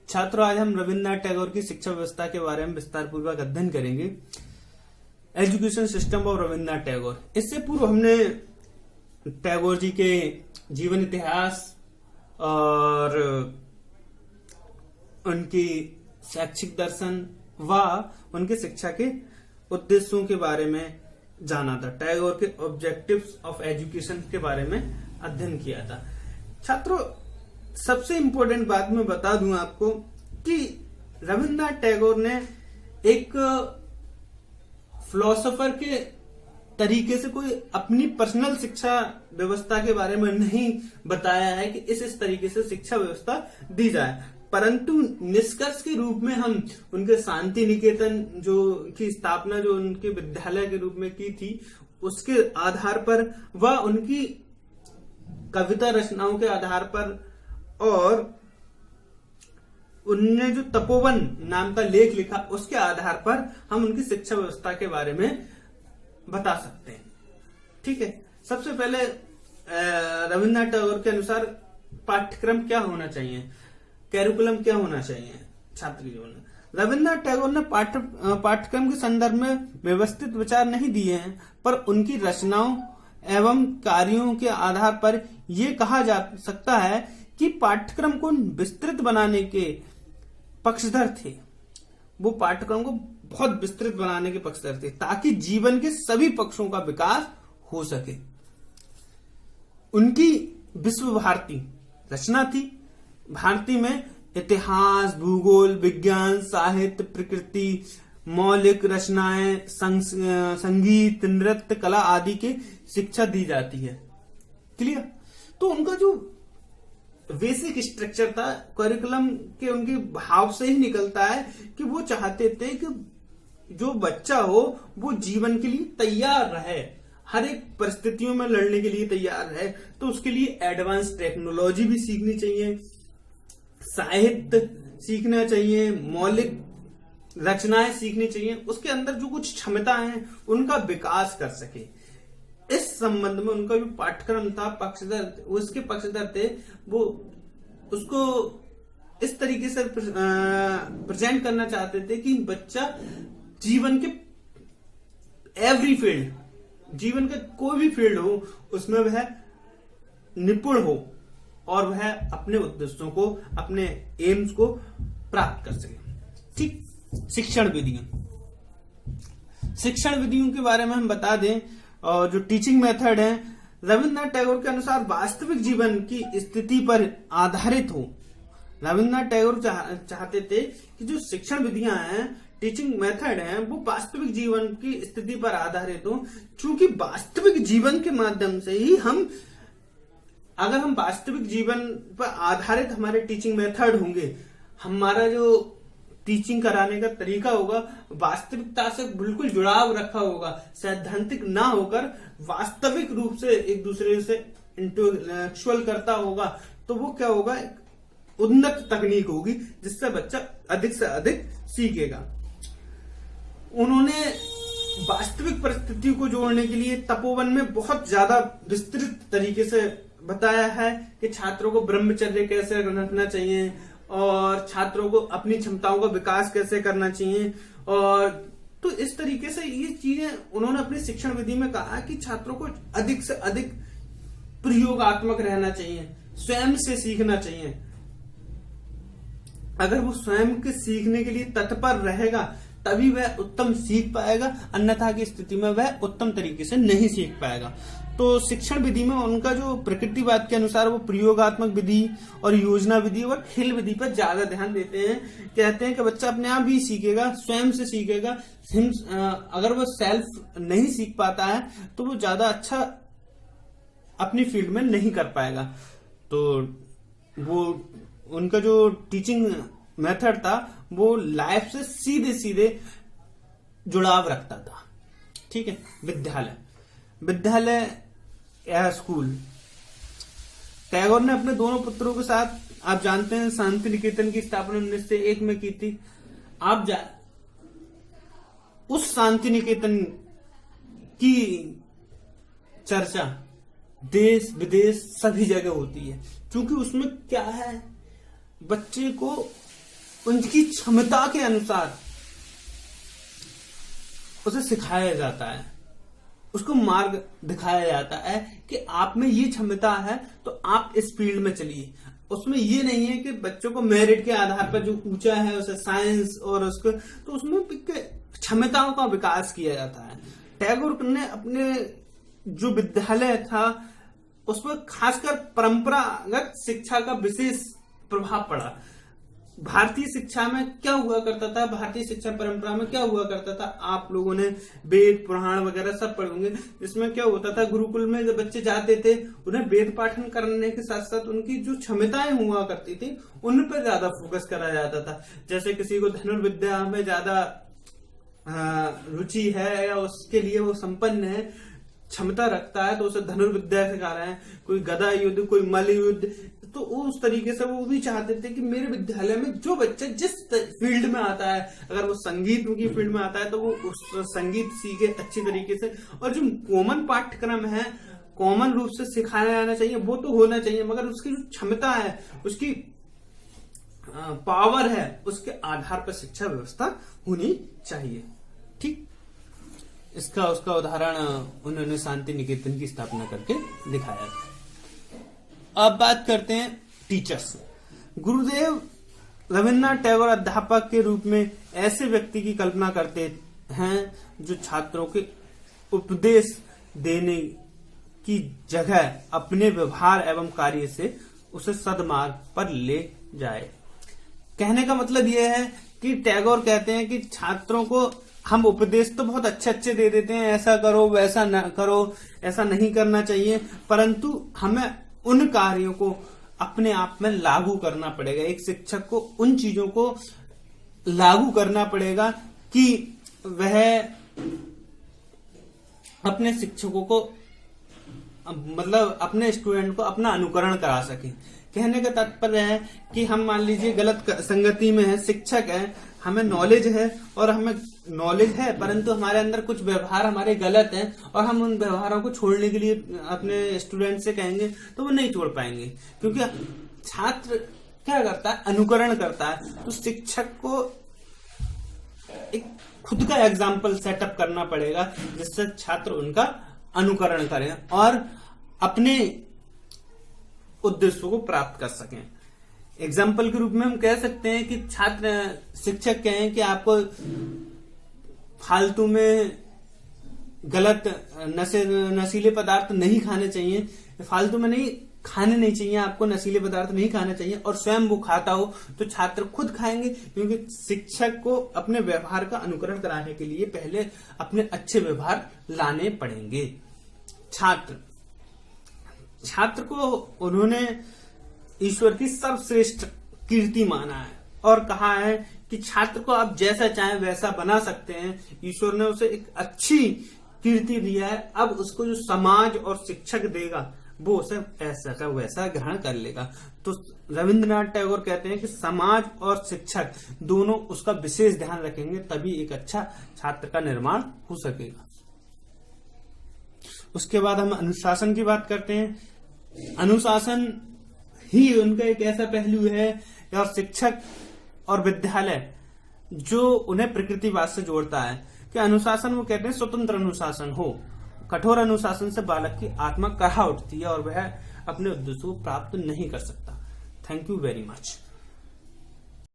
छात्रों, आज हम रविन्द्रनाथ टैगोर की शिक्षा व्यवस्था के बारे में विस्तार पूर्वक अध्ययन करेंगे। Education system of Rabindranath Tagore. इससे पूर्व हमने टैगोर जी के जीवन इतिहास और उनकी शैक्षिक दर्शन व उनके शिक्षा के उद्देश्यों के बारे में जाना था। टैगोर के ऑब्जेक्टिव्स ऑफ एजुकेशन के बारे में अध्ययन किया था। छात्रों, सबसे इंपॉर्टेंट बात मैं बता दूं आपको कि रविन्द्रनाथ टैगोर ने एक फिलोसोफर के तरीके से कोई अपनी पर्सनल शिक्षा व्यवस्था के बारे में नहीं बताया है कि इस तरीके से शिक्षा व्यवस्था दी जाए, परंतु निष्कर्ष के रूप में हम उनके शांति निकेतन जो की स्थापना जो उनके विद्यालय के रूप में की थी, उसके आधार पर व उनकी कविता रचनाओं के आधार पर और उनने जो तपोवन नाम का लेख लिखा उसके आधार पर हम उनकी शिक्षा व्यवस्था के बारे में बता सकते हैं। ठीक है, सबसे पहले रविन्द्रनाथ टैगोर के अनुसार पाठ्यक्रम क्या होना चाहिए, कैरिकुलम क्या होना चाहिए छात्र जीवन में। रविन्द्रनाथ टैगोर ने पाठ्यक्रम के संदर्भ में व्यवस्थित विचार नहीं दिए हैं, पर उनकी रचनाओं एवं कार्यों के आधार पर यह कहा जा सकता है कि पाठ्यक्रम को विस्तृत बनाने के पक्षधर थे। वो पाठ्यक्रम को बहुत विस्तृत बनाने के पक्षधर थे ताकि जीवन के सभी पक्षों का विकास हो सके। उनकी विश्व भारती रचना थी। भारती में इतिहास, भूगोल, विज्ञान, साहित्य, प्रकृति, मौलिक रचनाएं, संगीत, नृत्य, कला आदि की शिक्षा दी जाती है। क्लियर? तो उनका जो बेसिक स्ट्रक्चर था करिकुलम के, उनके भाव से ही निकलता है कि वो चाहते थे कि जो बच्चा हो वो जीवन के लिए तैयार रहे, हर एक परिस्थितियों में लड़ने के लिए तैयार रहे। तो उसके लिए एडवांस टेक्नोलॉजी भी सीखनी चाहिए, साहित्य सीखना चाहिए, मौलिक रचनाएं सीखनी चाहिए, उसके अंदर जो कुछ क्षमताएं हैं उनका विकास कर सके। इस संबंध में उनका जो पाठ्यक्रम था पक्षधर, उसके पक्षधर थे, वो उसको इस तरीके से प्रेजेंट करना चाहते थे कि बच्चा जीवन के एवरी फील्ड, जीवन का कोई भी फील्ड हो उसमें वह निपुण हो और वह अपने उद्देश्यों को, अपने एम्स को प्राप्त कर सके। ठीक, शिक्षण विधियों के बारे में हम बता दें और जो टीचिंग मेथड है, रविन्द्रनाथ टैगोर के अनुसार वास्तविक जीवन की स्थिति पर आधारित हो। रविन्द्रनाथ टैगोर चाहते थे कि जो शिक्षण विधियां हैं, टीचिंग मेथड है, वो वास्तविक जीवन की स्थिति पर आधारित हो, क्योंकि वास्तविक जीवन के माध्यम से ही अगर हम वास्तविक जीवन पर आधारित हमारे टीचिंग मेथड होंगे, हमारा जो टीचिंग कराने का तरीका होगा वास्तविकता से बिल्कुल जुड़ाव रखा होगा, सैद्धांतिक ना होकर वास्तविक रूप से एक दूसरे से इंटेलेक्चुअल करता होगा, तो वो क्या होगा, उन्नत तकनीक होगी जिससे बच्चा अधिक से अधिक सीखेगा। उन्होंने वास्तविक परिस्थिति को जोड़ने के लिए तपोवन में बहुत ज्यादा विस्तृत तरीके से बताया है कि छात्रों को ब्रह्मचर्य कैसे रखना चाहिए और छात्रों को अपनी क्षमताओं का विकास कैसे करना चाहिए। और तो इस तरीके से ये चीजें उन्होंने अपनी शिक्षण विधि में कहा कि छात्रों को अधिक से अधिक प्रयोगात्मक रहना चाहिए, स्वयं से सीखना चाहिए। अगर वो स्वयं के सीखने के लिए तत्पर रहेगा तभी वह उत्तम सीख पाएगा, अन्यथा की स्थिति में वह उत्तम तरीके से नहीं सीख पाएगा। तो शिक्षण विधि में उनका जो प्रकृतिवाद के अनुसार वो प्रयोगात्मक विधि और योजना विधि और खेल विधि पर ज्यादा ध्यान देते हैं। कहते हैं कि बच्चा अपने आप ही सीखेगा, स्वयं से सीखेगा। अगर वो सेल्फ नहीं सीख पाता है तो वो ज्यादा अच्छा अपनी फील्ड में नहीं कर पाएगा। तो वो उनका जो टीचिंग मेथड था वो लाइफ से सीधे सीधे जुड़ाव रखता था। ठीक है, विद्यालय या स्कूल। टैगोर ने अपने दोनों पुत्रों के साथ, आप जानते हैं, शांति निकेतन की स्थापना 1901 में की थी। उस शांति निकेतन की चर्चा देश विदेश सभी जगह होती है, क्योंकि उसमें क्या है, बच्चे को उनकी क्षमता के अनुसार उसे सिखाया जाता है, उसको मार्ग दिखाया जाता है कि आप में ये क्षमता है तो आप इस फील्ड में चलिए। उसमें ये नहीं है कि बच्चों को मेरिट के आधार पर जो ऊंचा है उसे साइंस और उसको, तो उसमें क्षमताओं का विकास किया जाता है। टैगोर ने अपने जो विद्यालय था उसमें खासकर परंपरागत शिक्षा का विशेष प्रभाव पड़ा। भारतीय शिक्षा में क्या हुआ करता था, भारतीय शिक्षा परंपरा में क्या हुआ करता था, आप लोगों ने वेद पुराण वगैरह सब पढ़े होंगे। जिसमें क्या होता था, गुरुकुल में जब बच्चे जाते थे उन्हें वेद पाठन करने के साथ साथ उनकी जो क्षमताएं हुआ करती थी उन पर ज्यादा फोकस करा जाता था। जैसे किसी को धनुर्विद्या में ज्यादा रुचि है या उसके लिए वो संपन्न है, क्षमता रखता है, तो उसे धनुर्विद्या सिखा रहे हैं, कोई गदा युद्ध, कोई मल्ल युद्ध, तो उस तरीके से वो भी चाहते थे कि मेरे विद्यालय में जो बच्चा जिस फील्ड में आता है, अगर वो संगीत की फील्ड में आता है तो वो उस संगीत सीखे अच्छी तरीके से, और जो कॉमन पाठ्यक्रम है कॉमन रूप से सिखाया जाना चाहिए वो तो होना चाहिए, मगर उसकी जो क्षमता है, उसकी पावर है, उसके आधार पर शिक्षा व्यवस्था होनी चाहिए। ठीक, इसका उसका उदाहरण उन्होंने शांति निकेतन की स्थापना करके दिखाया। अब बात करते हैं टीचर्स। गुरुदेव रविन्द्रनाथ टैगोर अध्यापक के रूप में ऐसे व्यक्ति की कल्पना करते हैं जो छात्रों के उपदेश देने की जगह अपने व्यवहार एवं कार्य से उसे सद्मार्ग पर ले जाए। कहने का मतलब यह है कि टैगोर कहते हैं कि छात्रों को हम उपदेश तो बहुत अच्छे अच्छे दे देते हैं, ऐसा करो वैसा न करो, ऐसा नहीं करना चाहिए, परंतु हमें उन कार्यों को अपने आप में लागू करना पड़ेगा। एक शिक्षक को उन चीजों को लागू करना पड़ेगा कि वह अपने शिक्षकों को, मतलब अपने स्टूडेंट को अपना अनुकरण करा सके। कहने का तात्पर्य है कि हम मान लीजिए गलत संगति में है, शिक्षक है, हमें नॉलेज है और हमें नॉलेज है परंतु हमारे अंदर कुछ व्यवहार हमारे गलत हैं और हम उन व्यवहारों को छोड़ने के लिए अपने स्टूडेंट से कहेंगे तो वो नहीं छोड़ पाएंगे, क्योंकि छात्र क्या करता है, अनुकरण करता है। तो शिक्षक को एक खुद का एग्जाम्पल सेटअप करना पड़ेगा जिससे छात्र उनका अनुकरण करें और अपने उद्देश्यों को प्राप्त कर सकें। एग्जाम्पल के रूप में हम कह सकते हैं कि छात्र शिक्षक कहें कि आपको फालतू में गलत नशीले पदार्थ नहीं खाने चाहिए, फालतू में नहीं खाने नहीं चाहिए, आपको नशीले पदार्थ नहीं खाने चाहिए, और स्वयं वो खाता हो तो छात्र खुद खाएंगे, क्योंकि शिक्षक को अपने व्यवहार का अनुकरण कराने के लिए पहले अपने अच्छे व्यवहार लाने पड़ेंगे। छात्र को उन्होंने ईश्वर की सर्वश्रेष्ठ कीर्ति माना है और कहा है कि छात्र को आप जैसा चाहें वैसा बना सकते हैं। ईश्वर ने उसे एक अच्छी कीर्ति दिया है, अब उसको जो समाज और शिक्षक देगा वो उसे ऐसा का वैसा ग्रहण कर लेगा। तो रविन्द्रनाथ टैगोर कहते हैं कि समाज और शिक्षक दोनों उसका विशेष ध्यान रखेंगे, तभी एक अच्छा छात्र का निर्माण हो सकेगा। उसके बाद हम अनुशासन की बात करते हैं। अनुशासन ही उनका एक ऐसा पहलू है और शिक्षक और विद्यालय जो उन्हें प्रकृतिवाद से जोड़ता है कि अनुशासन, वो कहते हैं स्वतंत्र अनुशासन हो। कठोर अनुशासन से बालक की आत्मा कहा उठती है और वह अपने उद्देश्य को प्राप्त नहीं कर सकता। Thank you very much.